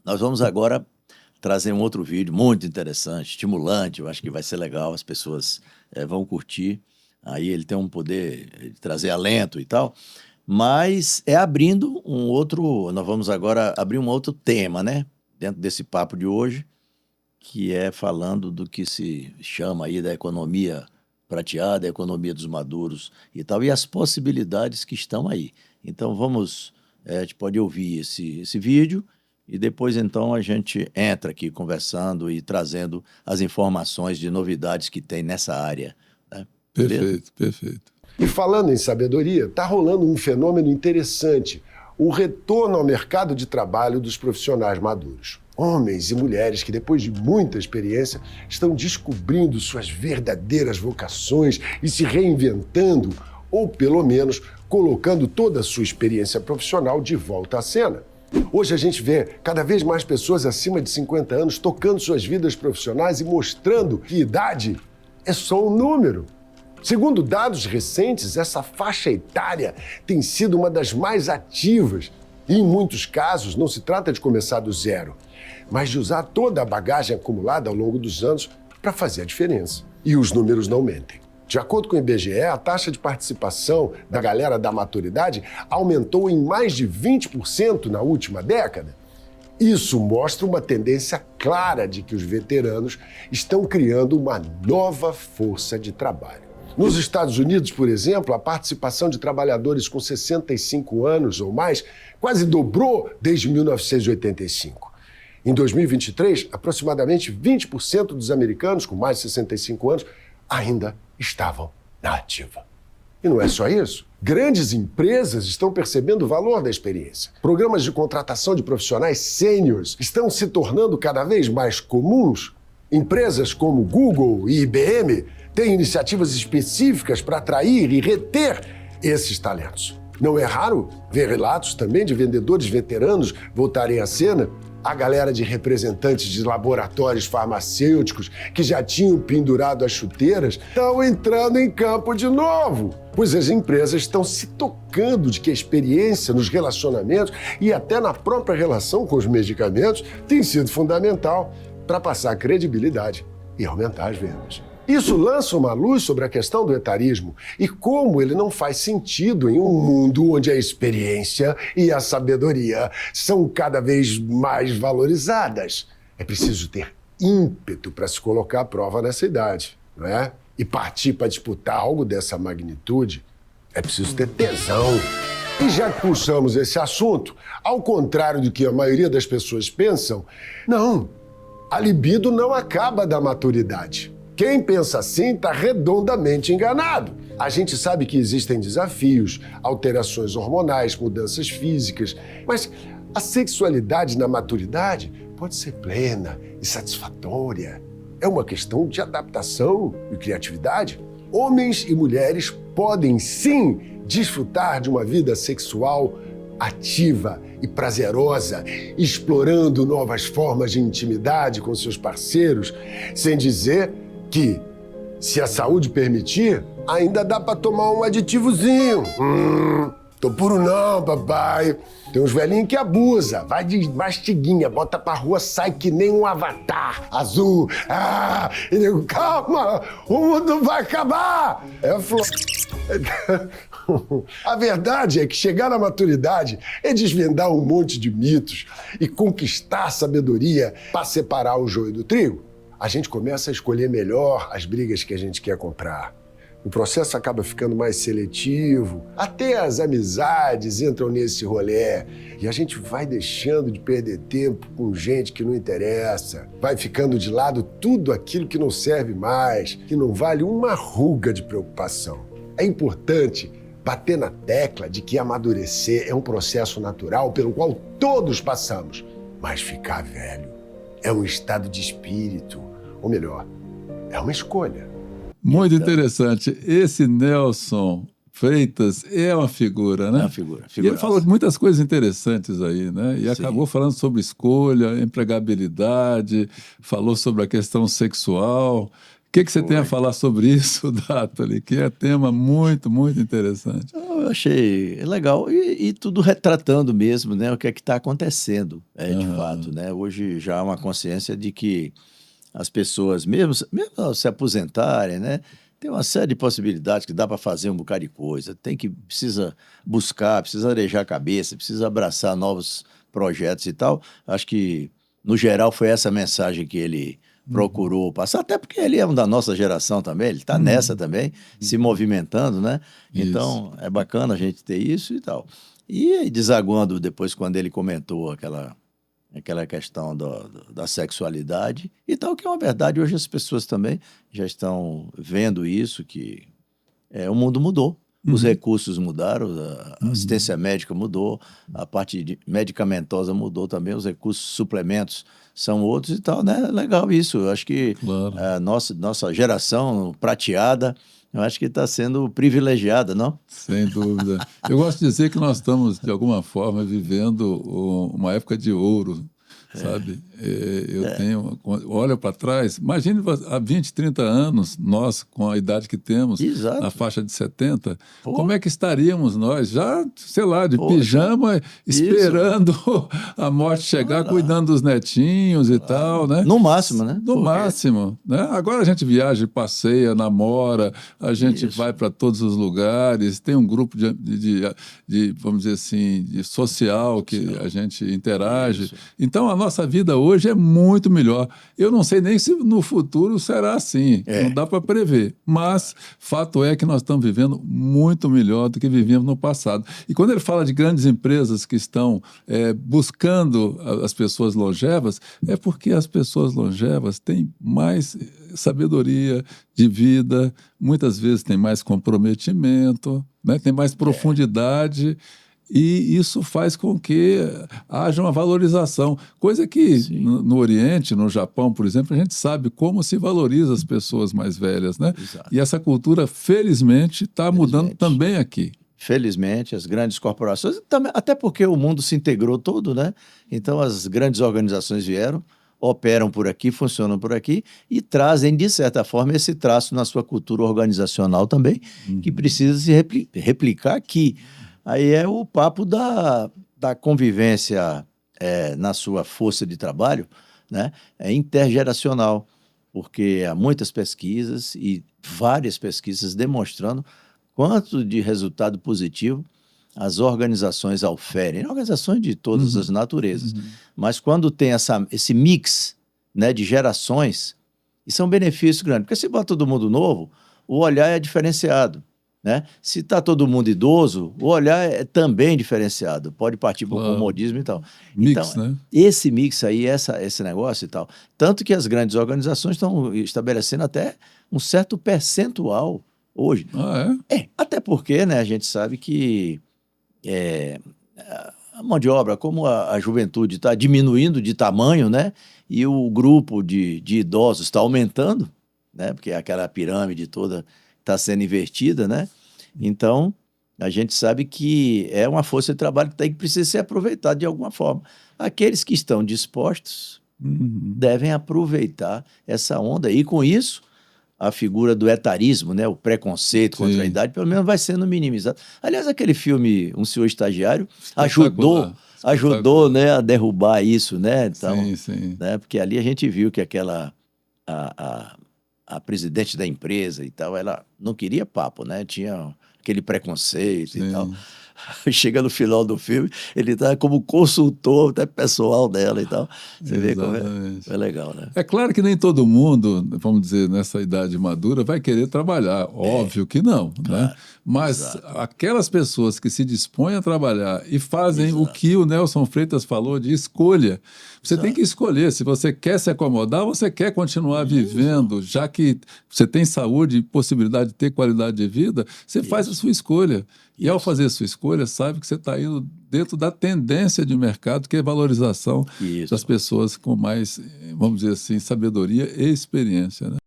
Nós vamos agora trazer um outro vídeo muito interessante, estimulante, eu acho que vai ser legal, as pessoas vão curtir. Aí ele tem um poder de trazer alento e tal, mas é abrindo um outro. Nós vamos agora abrir um outro tema, né? Dentro desse papo de hoje, que é falando do que se chama aí da economia prateada, a economia dos maduros e tal, e as possibilidades que estão aí. Então vamos, a gente pode ouvir esse vídeo e depois então a gente entra aqui conversando e trazendo as informações de novidades que tem nessa área, né? Beleza? Perfeito, perfeito. E falando em sabedoria, está rolando um fenômeno interessante, o retorno ao mercado de trabalho dos profissionais maduros. Homens e mulheres que, depois de muita experiência, estão descobrindo suas verdadeiras vocações e se reinventando, ou pelo menos colocando toda a sua experiência profissional de volta à cena. Hoje a gente vê cada vez mais pessoas acima de 50 anos tocando suas vidas profissionais e mostrando que idade é só um número. Segundo dados recentes, essa faixa etária tem sido uma das mais ativas e, em muitos casos, não se trata de começar do zero, mas de usar toda a bagagem acumulada ao longo dos anos para fazer a diferença. E os números não mentem. De acordo com o IBGE, a taxa de participação da galera da maturidade aumentou em mais de 20% na última década. Isso mostra uma tendência clara de que os veteranos estão criando uma nova força de trabalho. Nos Estados Unidos, por exemplo, a participação de trabalhadores com 65 anos ou mais quase dobrou desde 1985. Em 2023, aproximadamente 20% dos americanos com mais de 65 anos ainda estavam na ativa. E não é só isso. Grandes empresas estão percebendo o valor da experiência. Programas de contratação de profissionais sêniores estão se tornando cada vez mais comuns. Empresas como Google e IBM têm iniciativas específicas para atrair e reter esses talentos. Não é raro ver relatos também de vendedores veteranos voltarem à cena. A galera de representantes de laboratórios farmacêuticos que já tinham pendurado as chuteiras estão entrando em campo de novo, pois as empresas estão se tocando de que a experiência nos relacionamentos e até na própria relação com os medicamentos tem sido fundamental para passar credibilidade e aumentar as vendas. Isso lança uma luz sobre a questão do etarismo e como ele não faz sentido em um mundo onde a experiência e a sabedoria são cada vez mais valorizadas. É preciso ter ímpeto para se colocar à prova nessa idade, não é? E partir para disputar algo dessa magnitude, é preciso ter tesão. E já que puxamos esse assunto, ao contrário do que a maioria das pessoas pensam, não, a libido não acaba da maturidade. Quem pensa assim está redondamente enganado. A gente sabe que existem desafios, alterações hormonais, mudanças físicas, mas a sexualidade na maturidade pode ser plena e satisfatória. É uma questão de adaptação e criatividade. Homens e mulheres podem sim desfrutar de uma vida sexual ativa e prazerosa, explorando novas formas de intimidade com seus parceiros, sem dizer que, se a saúde permitir, ainda dá pra tomar um aditivozinho. Tô puro não, papai. Tem uns velhinhos que abusa, vai de mastiguinha, bota pra rua, sai que nem um avatar azul. E digo, calma, o mundo vai acabar. A verdade é que chegar na maturidade é desvendar um monte de mitos e conquistar sabedoria para separar o joio do trigo. A gente começa a escolher melhor as brigas que a gente quer comprar. O processo acaba ficando mais seletivo, até as amizades entram nesse rolê e a gente vai deixando de perder tempo com gente que não interessa, vai ficando de lado tudo aquilo que não serve mais, que não vale uma ruga de preocupação. É importante bater na tecla de que amadurecer é um processo natural pelo qual todos passamos, mas ficar velho é um estado de espírito. Ou melhor, é uma escolha. Muito interessante. Esse Nelson Freitas é uma figura, né? É uma figura. E ele falou de muitas coisas interessantes aí, né? E acabou falando sobre escolha, empregabilidade, falou sobre a questão sexual. O que você tem a falar sobre isso, Dátali? Que é tema muito, muito interessante. eu achei legal. E tudo retratando mesmo, né, o que é que está acontecendo, de fato, né? Hoje já há uma consciência de que as pessoas, mesmo ao se aposentarem, né, tem uma série de possibilidades que dá para fazer um bocado de coisa. Precisa buscar, precisa arejar a cabeça, precisa abraçar novos projetos e tal. Acho que, no geral, foi essa mensagem que ele procurou passar, até porque ele é um da nossa geração também, ele está nessa também, se movimentando, né? Então, é bacana a gente ter isso e tal. E aí, desaguando depois, quando ele comentou aquela questão da sexualidade e tal, que é uma verdade. Hoje as pessoas também já estão vendo isso, que o mundo mudou. Os recursos mudaram, a assistência médica mudou, a parte medicamentosa mudou também, os recursos, suplementos são outros e tal, né? Legal isso. Eu acho que a nossa geração prateada, eu acho que está sendo privilegiada, não? Sem dúvida. Eu gosto de dizer que nós estamos, de alguma forma, vivendo uma época de ouro, sabe? Olha para trás, imagine há 20, 30 anos, nós, com a idade que temos, na faixa de 70, como é que estaríamos nós, já, sei lá, de pijama, esperando a morte chegar, cuidando dos netinhos e tal, né? No máximo, né? No máximo, né? Agora a gente viaja, passeia, namora, a gente vai para todos os lugares, tem um grupo de vamos dizer assim, de social que a gente interage. Então, a nossa vida hoje é muito melhor. Eu não sei nem se no futuro será assim, não dá para prever. Mas fato é que nós estamos vivendo muito melhor do que vivíamos no passado. E quando ele fala de grandes empresas que estão buscando as pessoas longevas, é porque as pessoas longevas têm mais sabedoria de vida, muitas vezes têm mais comprometimento, né? Tem mais profundidade. E isso faz com que haja uma valorização, coisa que no Oriente, no Japão, por exemplo, a gente sabe como se valoriza as pessoas mais velhas, né? Exato. E essa cultura, felizmente, está mudando também aqui. Felizmente, as grandes corporações, até porque o mundo se integrou todo, né? Então, as grandes organizações vieram, operam por aqui, funcionam por aqui e trazem, de certa forma, esse traço na sua cultura organizacional também, que precisa se replicar aqui. Aí é o papo da convivência na sua força de trabalho, né? É intergeracional, porque há muitas pesquisas e várias pesquisas demonstrando quanto de resultado positivo as organizações auferem, organizações de todas as naturezas. Mas quando tem esse mix, né, de gerações, isso é um benefício grande, porque se bota todo mundo novo, o olhar é diferenciado. Né? Se está todo mundo idoso, o olhar é também diferenciado, pode partir para o comodismo e tal. Mix, então, né? Esse mix aí, esse negócio e tal. Tanto que as grandes organizações estão estabelecendo até um certo percentual hoje. Até porque, né, a gente sabe que a mão de obra, como a juventude está diminuindo de tamanho, né, e o grupo de idosos está aumentando, né, porque aquela pirâmide toda está sendo invertida, né? Então, a gente sabe que é uma força de trabalho que precisa ser aproveitada de alguma forma. Aqueles que estão dispostos devem aproveitar essa onda. E, com isso, a figura do etarismo, né? O preconceito contra a idade, pelo menos vai sendo minimizado. Aliás, aquele filme Um Senhor Estagiário ajudou, né, a derrubar isso, né? Então, né? Porque ali a gente viu que a presidente da empresa e tal, ela não queria papo, né? Tinha aquele preconceito e tal. Chega no final do filme, ele está como consultor até pessoal dela e tal. Você vê como é legal, né? É claro que nem todo mundo, vamos dizer, nessa idade madura, vai querer trabalhar. Óbvio que não, claro, né? Mas aquelas pessoas que se dispõem a trabalhar e fazem o que o Nelson Freitas falou de escolha. Você tem que escolher se você quer se acomodar ou você quer continuar vivendo, já que você tem saúde e possibilidade de ter qualidade de vida, você faz a sua escolha. E ao fazer a sua escolha, sabe que você está indo dentro da tendência de mercado, que é a valorização das pessoas com mais, vamos dizer assim, sabedoria e experiência, né?